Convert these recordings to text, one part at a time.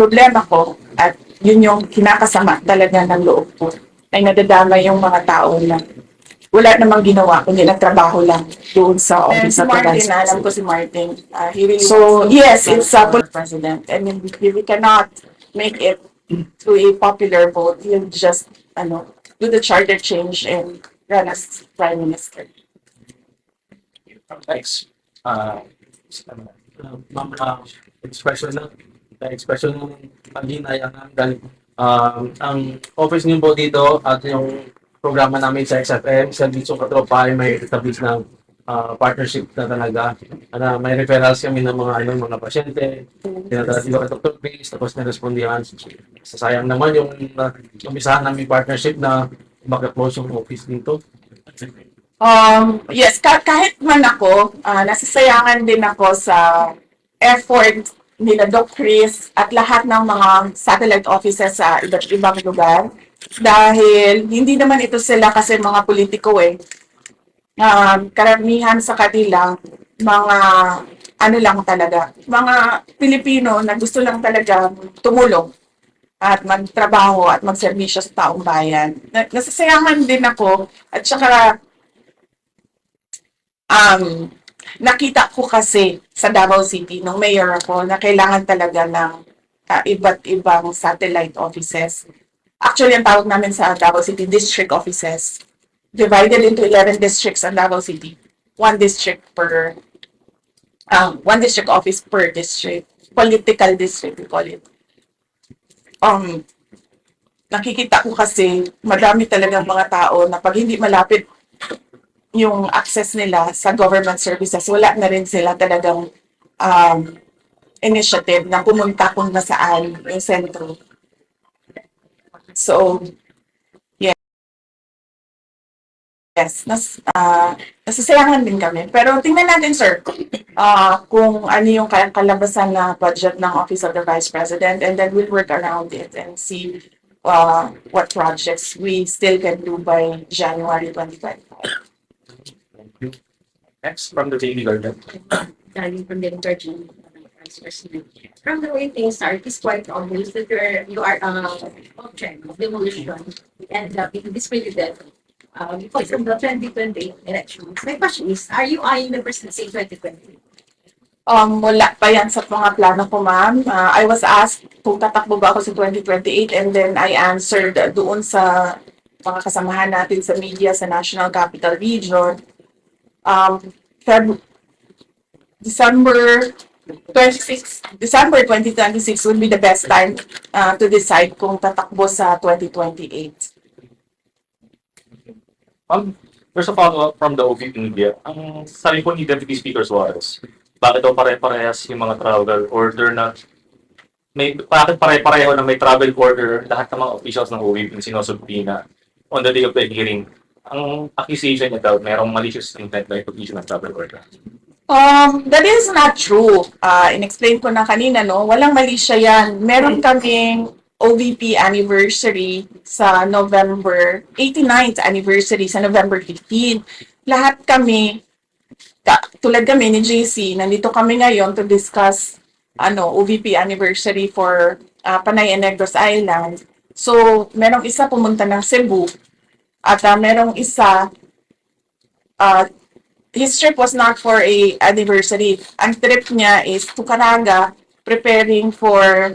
problema ko at yun yung kinakasama talaga ng loob ko ay nadadamay yung mga tao na wala namang ginawa kundi nagtrabaho lang doon sa office of the Vice President. Alam ko si Martin. He really so, yes, it's a president. I mean, we cannot make it through a popular vote. He'll just do the charter change and run as prime minister. Thanks. Ma'am, expression ng pag-hinay ang office niyo po dito at yung programa namin sa XFM, sa Dito Katropa ay may establish ng partnership na talaga. May referrals kami ng mga pasyente, tinatala dito kay Dr. Chris, tapos nirespondihan. Sasayang naman yung umpisahan namin partnership na mag-close yung office dito. Yes, kahit man ako, nasasayangan din ako sa effort nila Doc Chris at lahat ng mga satellite offices sa iba't ibang lugar. Dahil hindi naman ito sila kasi mga politiko karamihan sa kanila, mga lang talaga, mga Pilipino na gusto lang talaga tumulong at magtrabaho at magserbisyo sa taong bayan. Nasasayangan din ako at saka nakita ko kasi sa Davao City nung mayor ako na kailangan talaga ng iba't ibang satellite offices. Actually, ang tawag namin sa Davao City, district offices. Divided into 11 districts ang Davao City. One district office per district. Political district, we call it. Nakikita ko kasi madami talagang mga tao na pag hindi malapit yung access nila sa government services, wala na rin sila talagang initiative na pumunta kung nasaan yung sentro. So, yes, nasisayangan din kami. Pero tingnan natin, sir, kung ano yung kalabasan na budget ng Office of the Vice President, and then we'll work around it and see what projects we still can do by January 2025. Next, from the JD Garden. Darling from the Duterte, Vice President. From the way things are, it is quite obvious that you are of trend of demolition and being discredited because of the 2020 elections. My question is, are you eyeing the presidency in 2020? Wala pa yan sa mga plano ko, ma'am. I was asked kung tatakbo ba ako sa 2028 and then I answered doon sa mga kasamahan natin sa media sa National Capital Region. December 2026 would be the best time to decide kung tatakbo sa 2028. There's a follow-up from the OVP media. Ang sabi po ni Deputy Speaker Suarez, bakit daw pare-parehas yung mga travel order na bakit pare-pareho na may travel order lahat ng mga officials ng OVP na sinusubpina on the day of the hearing? Ang accusation niya daw, merong malicious intent na issue ng travel order. That is not true. In-explain ko na kanina, no? Walang mali siya yan. Meron kaming OVP anniversary sa November, 89th anniversary sa November 15. Lahat kami, tulad kami ni JC, nandito kami ngayon to discuss OVP anniversary for Panay and Negros Island. So, merong isa pumunta ng Cebu at merong isa his trip was not for a anniversary. Ang trip niya is to Caraga, preparing for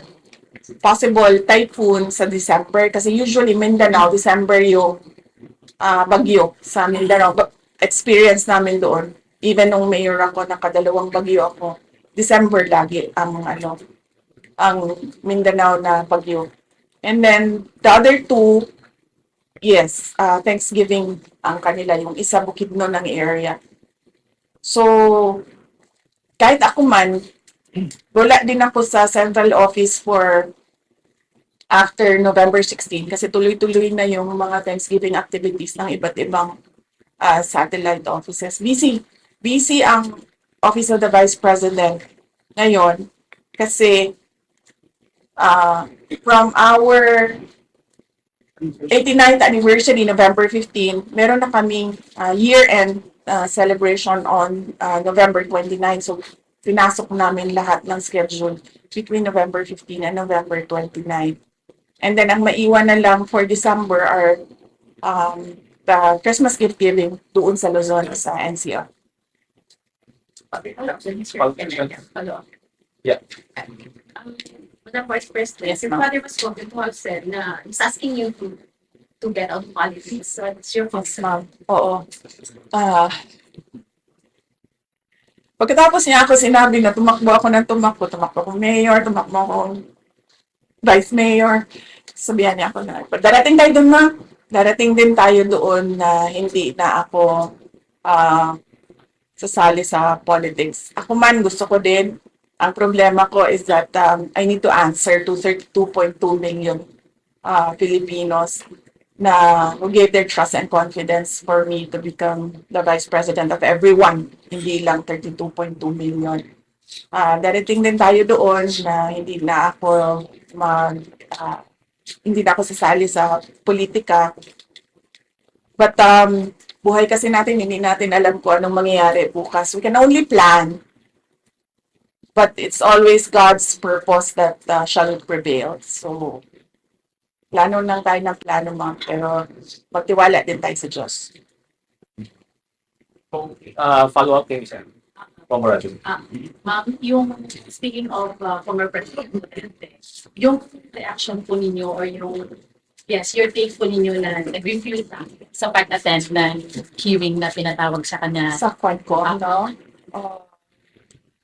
possible typhoon sa December. Kasi usually Mindanao, December yung bagyo sa Mindanao. Experience namin doon. Even nung mayor ako, nakadalawang bagyo ako. December lagi ang Mindanao na bagyo. And then the other two, yes, Thanksgiving ang kanila. Yung isa Bukidnon ng area. So, kahit ako man, wala din ako sa central office for after November 16 kasi tuloy-tuloy na yung mga Thanksgiving activities ng iba't ibang satellite offices. Busy ang Office of the Vice President ngayon kasi from our 89th anniversary, November 15, meron na kaming year-end celebration on November 29. So, pinasok namin lahat ng schedule between November 15 and November 29. And then ang maiwan na lang for December are the Christmas gift giving doon sa Luzon sa NCR. Follow-up. Yeah. Madam Vice President, Yes, your ma'am. father was spoken to have said na he's asking you to get out of politics. So it's your Yes, ma'am. Oo. Pagkatapos niya ako sinabi na tumakbo ako mayor, tumakbo ako vice mayor, sabihan niya ako na, darating tayo doon, ma. Darating din tayo doon na hindi na ako sasali sa politics. Ako man, gusto ko din. Ang problema ko is that I need to answer to 32.2 million Filipinos na who gave their trust and confidence for me to become the vice president of everyone, hindi lang 32.2 million. Darating din tayo doon na hindi na ako sasali sa politika. But buhay kasi natin, hindi natin alam kung anong mangyayari bukas. We can only plan, but it's always God's purpose that shall prevail. So, plano lang tayo ng plano, ma'am, pero magtiwala din tayo sa Diyos. Follow-up kay Sen. Congratulations. Ma'am, yung speaking of former President Duterte, yung reaction po ninyo or yung your take po ninyo na nag-refuse sa pag-attend ng hearing na pinatawag sa kanya. Sa kwan ko, ano?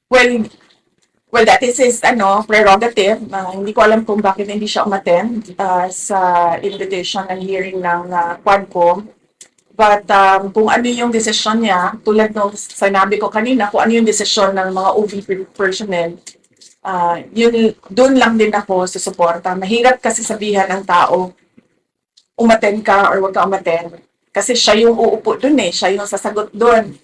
Well, that is his prerogative. Hindi ko alam kung bakit hindi siya umattend sa invitation ng hearing ng kwan ko. But kung ano yung desisyon niya, tulad ng sinabi ko kanina, kung ano yung desisyon ng mga OVP personnel, doon lang din ako susuporta. Mahirap kasi sabihan ng tao, umattend ka or wag ka umattend. Kasi siya yung uupo doon siya yung sasagot doon.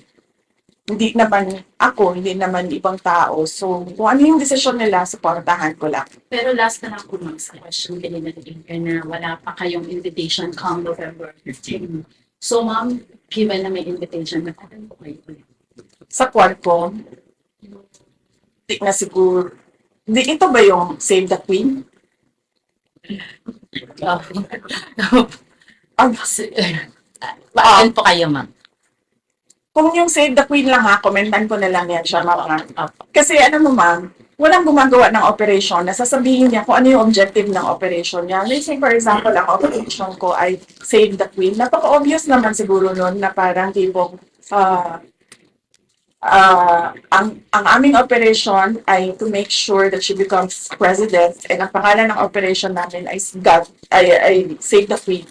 Hindi naman ako, hindi naman ibang tao. So, kung ano yung desisyon nila, suportahan ko lang. Pero last na lang po ma'am sa question kanina na wala pa kayong invitation come November 15. So ma'am, given na may invitation, nagkakaroon po kayo ulit. Sa kwan ko, hindi na siguro. Ito ba yung Save the Queen? Bakit po kayo ma'am? Kung yung Save the Queen lang komentan ko na lang yan siya, ma'am. Kasi ma'am, walang gumagawa ng operation na sasabihin niya kung ano yung objective ng operation niya. Let's say, for example, ang operation ko ay Save the Queen. Napaka-obvious naman siguro nun na parang tipong ang aming operation ay to make sure that she becomes president, and ang pangalan ng operation namin ay Save the Queen.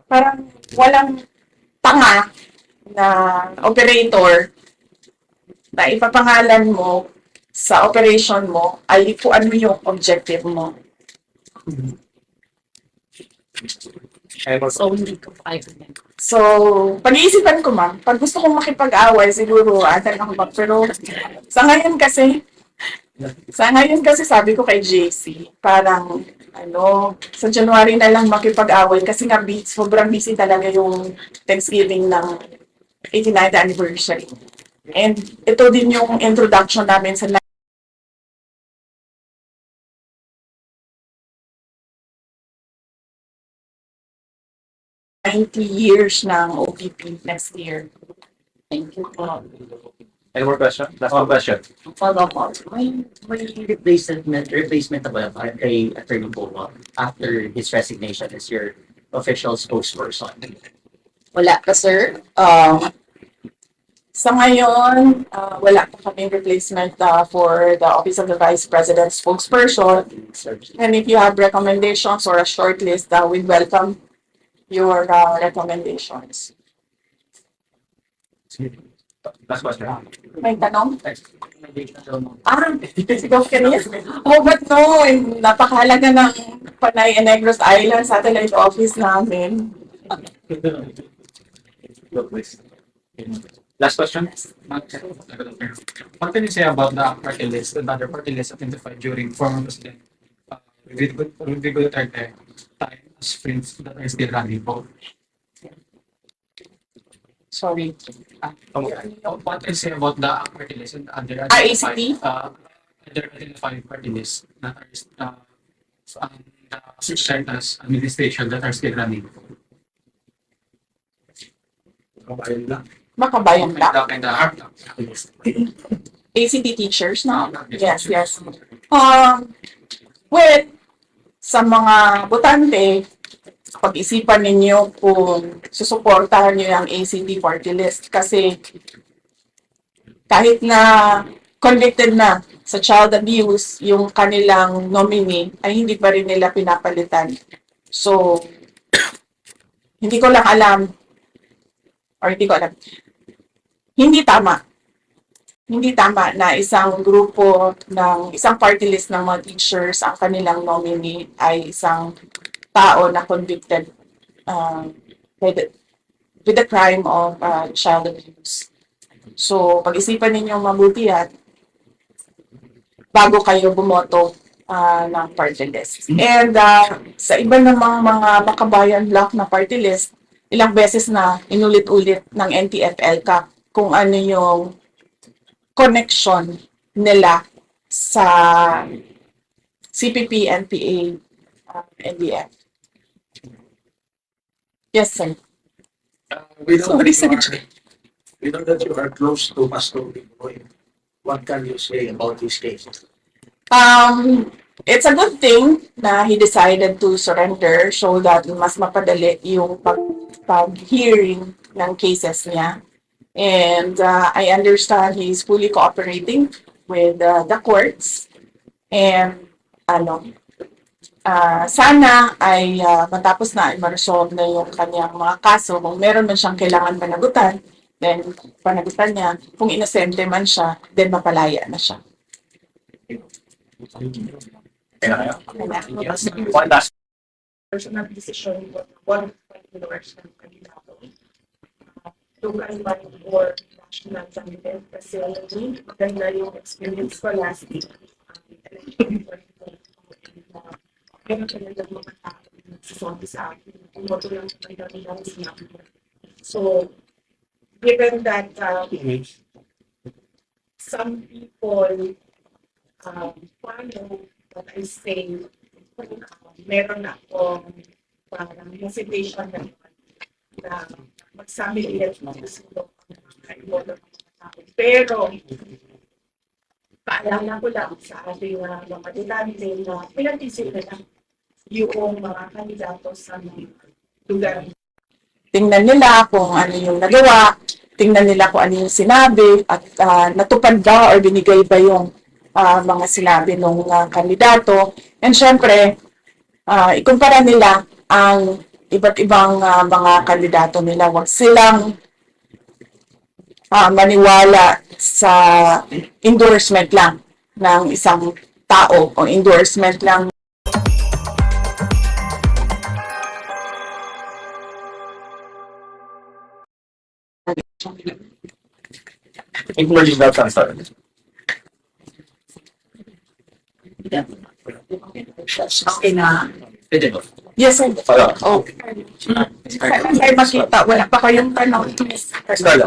Parang walang tanga na operator na ipapangalan mo sa operation mo ay kung ano yung objective mo. So hindi ko pa kayo. So, pag-iisipan ko, ma'am, pag gusto kong makipag-away, siguro, atan ako, ma'am. Pero, sa ngayon kasi sabi ko kay JC, parang, sa January na lang makipag-away kasi nga sobrang busy talaga yung Thanksgiving ng 89th anniversary. And ito din yung introduction namin sa 90 years ng OPP next year. Thank you po. Any more question? Last one question. Follow up, may replacement na ba kay Attorney Boa after his resignation as your official spokesperson? Wala pa, sir. Sa ngayon, wala pa kaming replacement for the Office of the Vice President spokesperson. And if you have recommendations or a short list, we'd welcome your recommendations. Last question. May tanong? Ikaw kanina? Oh, but no, napakahalaga ng Panay and Negros Island satellite office namin. Last question. What can you say about the party list, another party list identified during former President Rodrigo Duterte time as friends that are still running po? Sorry. What can you say about the party list and other ACT? other identified party lists that are as administration that are still running? Kabayan lang. Makabayan Black. And the ACT teachers, no? Yes, yes. Well, sa mga botante, pag-isipan ninyo kung susuportahan nyo yung ACT party list kasi kahit na convicted na sa child abuse, yung kanilang nominee ay hindi pa rin nila pinapalitan. So, hindi ko lang alam or hindi ko alam. Hindi tama na isang grupo ng isang party list ng mga teachers ang kanilang nominee ay isang tao na convicted with the crime of child abuse. So, pag-isipan ninyong mabuti yan bago kayo bumoto ng party list. And sa iba namang mga makabayan block na party list, ilang beses na inulit-ulit ng NTF-ELCA kung ano yung connection nila sa CPP, NPA, NDF. Yes, sir. We know Sorry, that you sir. we know that you are close to Pastor Biboy. What can you say about this case? It's a good thing na he decided to surrender so that mas mapadali yung pag-hearing ng cases niya. And I understand he's fully cooperating with the courts. And sana ay matapos na i-resolve na yung kanyang mga kaso. Kung meron man siyang kailangan panagutan, then panagutan niya. Kung inosente man siya, then mapalaya na siya. One last Personal decision, one of the kanina local body or national candidate kasi maganda yung experience ko last week. Meron ka lang mga tao na nagsasabi sa akin. Umoto lang sa kanya ng sinabi ko. So, given that some people follow what I say, meron akong parang hesitation na magsabi ulit ng gusto ng tao. Pero, paalala ko lang sa ating mga dutante na pinag-isip na yung mga kandidato sa mga lugar. Tingnan nila kung ano yung nagawa, tingnan nila kung ano yung sinabi, at natupad ba or binigay ba yung mga sinabi ng kandidato. And syempre, ikumpara nila ang iba't ibang mga kandidato nila. Huwag silang maniwala sa endorsement lang ng isang tao o endorsement lang. including that answer. Okay na. Pwede ba? Yes, sir. Wala. Oh. Ay, makita. Wala pa kayong tanong. Wala.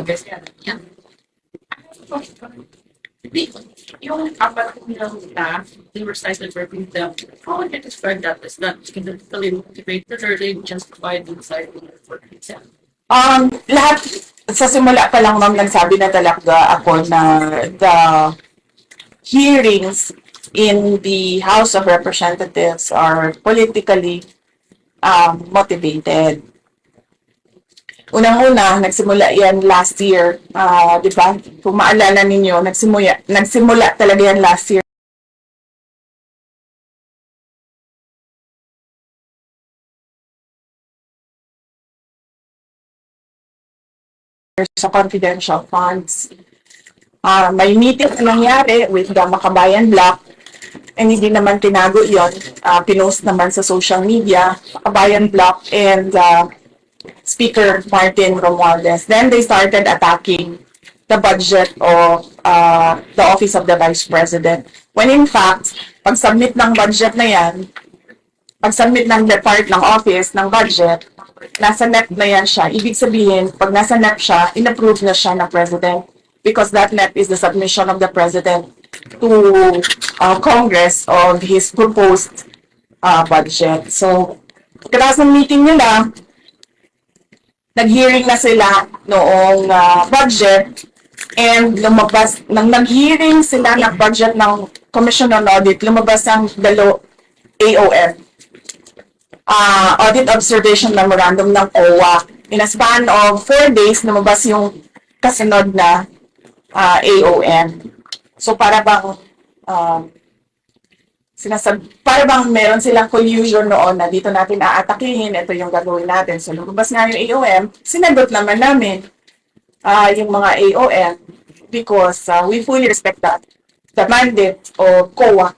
Yung apat nilang staff, they were cited for being them. How would you describe that? Is that significantly motivated or they just provide insight for exam? Lahat, sa simula pa lang ma'am, nagsabi na talaga ako na the hearings in the House of Representatives are politically motivated. Unang-una, nagsimula yan last year, di ba? Kung maalala ninyo, nagsimula talaga yan last year. Sa confidential funds. May meeting na nangyari with the Makabayan Block, and hindi naman tinago yon, pinost naman sa social media, Makabayan Block and Speaker Martin Romualdez. Then they started attacking the budget of the Office of the Vice President. When in fact, pag-submit ng budget na yan, pag-submit ng depart ng office ng budget, nasa NEP na yan siya. Ibig sabihin, pag nasa NEP siya, inapprove na siya ng President because that NEP is the submission of the President to Congress of his proposed budget. So, pagkatapos ng meeting nila, nag-hearing na sila noong budget and lumabas, nang nag-hearing sila ng budget ng Commission on Audit, lumabas ang AOM, Audit Observation Memorandum ng OWA. In a span of 4 days, lumabas yung kasunod na AOM. So para bang para bang meron silang collusion noon na dito natin aatakihin, ito yung gagawin natin. So lumabas nga yung AOM, sinagot naman namin yung mga AOM because we fully respect that the mandate of COA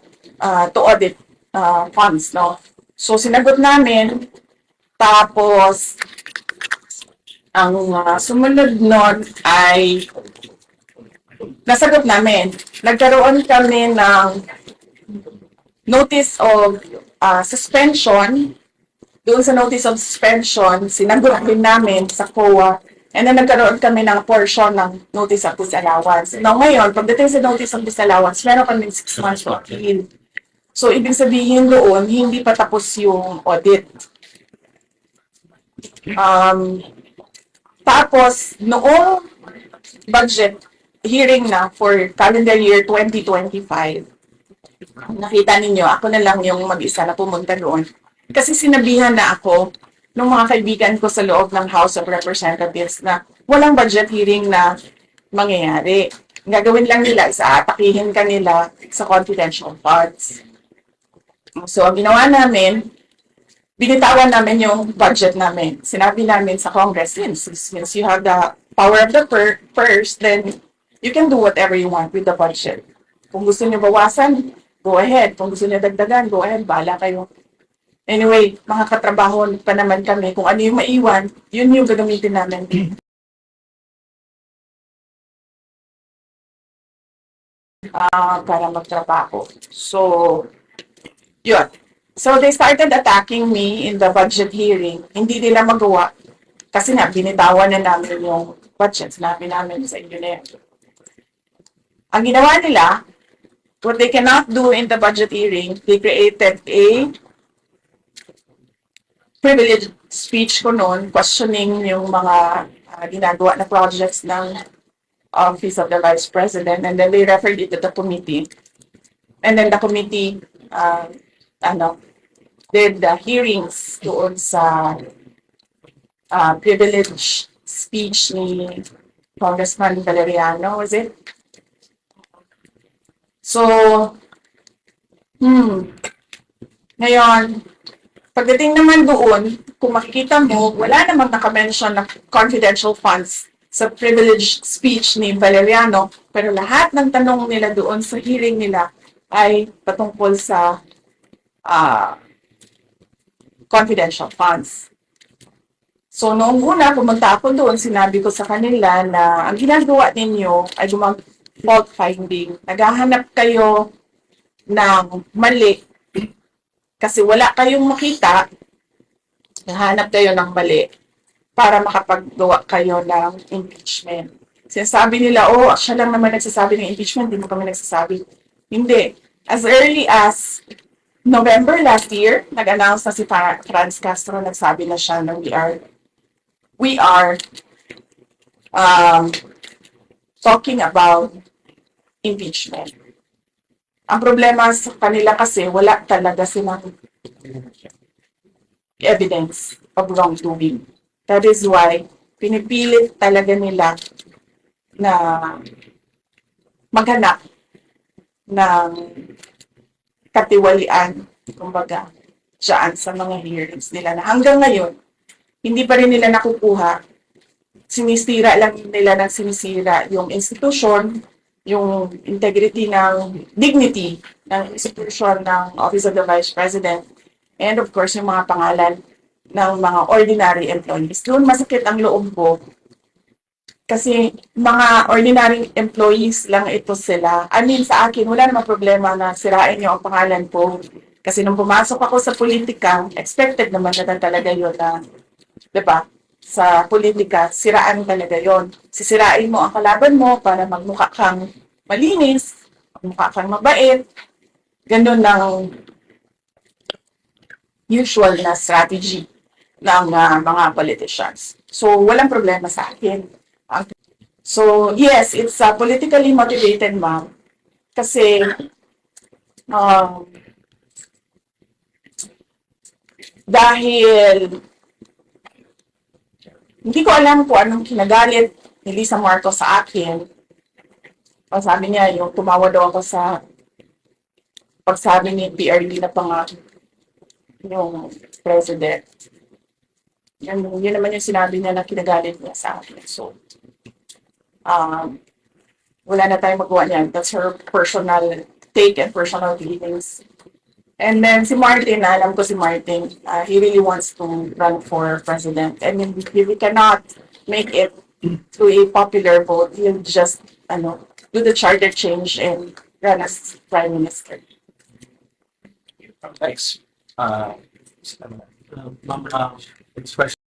to audit funds, no? So sinagot namin, tapos ang sumunod nun ay nasagot namin. Nagkaroon kami ng notice of suspension. Doon sa notice of suspension, sinagot din namin sa COA. And then nagkaroon kami ng portion ng notice of disallowance. Now ngayon, pagdating sa notice of disallowance, meron kami 6 months to appeal. So ibig sabihin doon, hindi pa tapos yung audit. Tapos, noong budget hearing na for calendar year 2025, nakita ninyo, ako na lang yung mag-isa na pumunta doon. Kasi sinabihan na ako ng mga kaibigan ko sa loob ng House of Representatives na walang budget hearing na mangyayari. Ang gagawin lang nila is aatakihin kanila sa confidential funds. So, ang ginawa namin, binitawan namin yung budget namin. Sinabi namin sa Congress, since you have the power of the purse, then you can do whatever you want with the budget. Kung gusto niyo bawasan, go ahead. Kung gusto niyo dagdagan, go ahead. Bahala kayo. Anyway, mga katrabaho pa naman kami. Kung ano yung maiwan, yun yung gagamitin namin. Para magtrabaho. So, yun. So, they started attacking me in the budget hearing. Hindi nila magawa. Kasi nga, binitawan na namin yung budget. Sinabi namin sa inyo na yan. Ang ginawa nila, what they cannot do in the budget hearing, they created a privileged speech ko noon, questioning yung mga ginagawa na projects ng Office of the Vice President, and then they referred it to the committee. And then the committee, did the hearings doon sa privileged speech ni Congressman Valeriano, was it? So, ngayon, pagdating naman doon, kung makikita mo, wala namang nakamention na confidential funds sa privileged speech ni Valeriano, pero lahat ng tanong nila doon sa hearing nila ay patungkol sa confidential funds. So, noong una, pumunta ako doon, sinabi ko sa kanila na ang ginagawa ninyo ay fault finding. Naghahanap kayo ng mali kasi wala kayong makita, naghahanap kayo ng mali para makapaggawa kayo ng impeachment. Sinasabi nila, siya lang naman nagsasabi ng impeachment, hindi mo kami nagsasabi. Hindi. As early as November last year, nag-announce na si Franz Castro, nagsabi na siya na we are talking about impeachment. Ang problema sa kanila kasi wala talaga silang evidence of wrongdoing. That is why pinipilit talaga nila na maghanap ng katiwalian, kumbaga, dyan sa mga hearings nila na hanggang ngayon, hindi pa rin nila nakukuha. Sinisira lang nila ng sinisira yung institution, yung integrity ng dignity ng institution ng Office of the Vice President, and of course, yung mga pangalan ng mga ordinary employees. Doon masakit ang loob ko kasi mga ordinary employees lang ito sila. I mean, sa akin, wala namang problema na sirain niyo ang pangalan ko. Kasi nung pumasok ako sa politika, expected naman na talaga yun na 'Di ba? Sa politika, siraan talaga yon. Sisirain mo ang kalaban mo para magmukha kang malinis, magmukha kang mabait. Ganun ang usual na strategy ng mga politicians. So, walang problema sa akin. So, yes, it's politically motivated, ma'am. Kasi, um, dahil hindi ko alam kung anong kinagalit ni Lisa Marcos sa akin. Ang sabi niya, yung tumawa daw ako sa pagsabi ni PRD na yung president. Yun naman yung sinabi niya na kinagalit niya sa akin. So, wala na tayong magawa niyan. That's her personal take and personal feelings. And then si Martin, alam ko si Martin, he really wants to run for president. And if we cannot make it to a popular vote, he'll just do the charter change and run as prime minister. Thanks. Ma'am, expression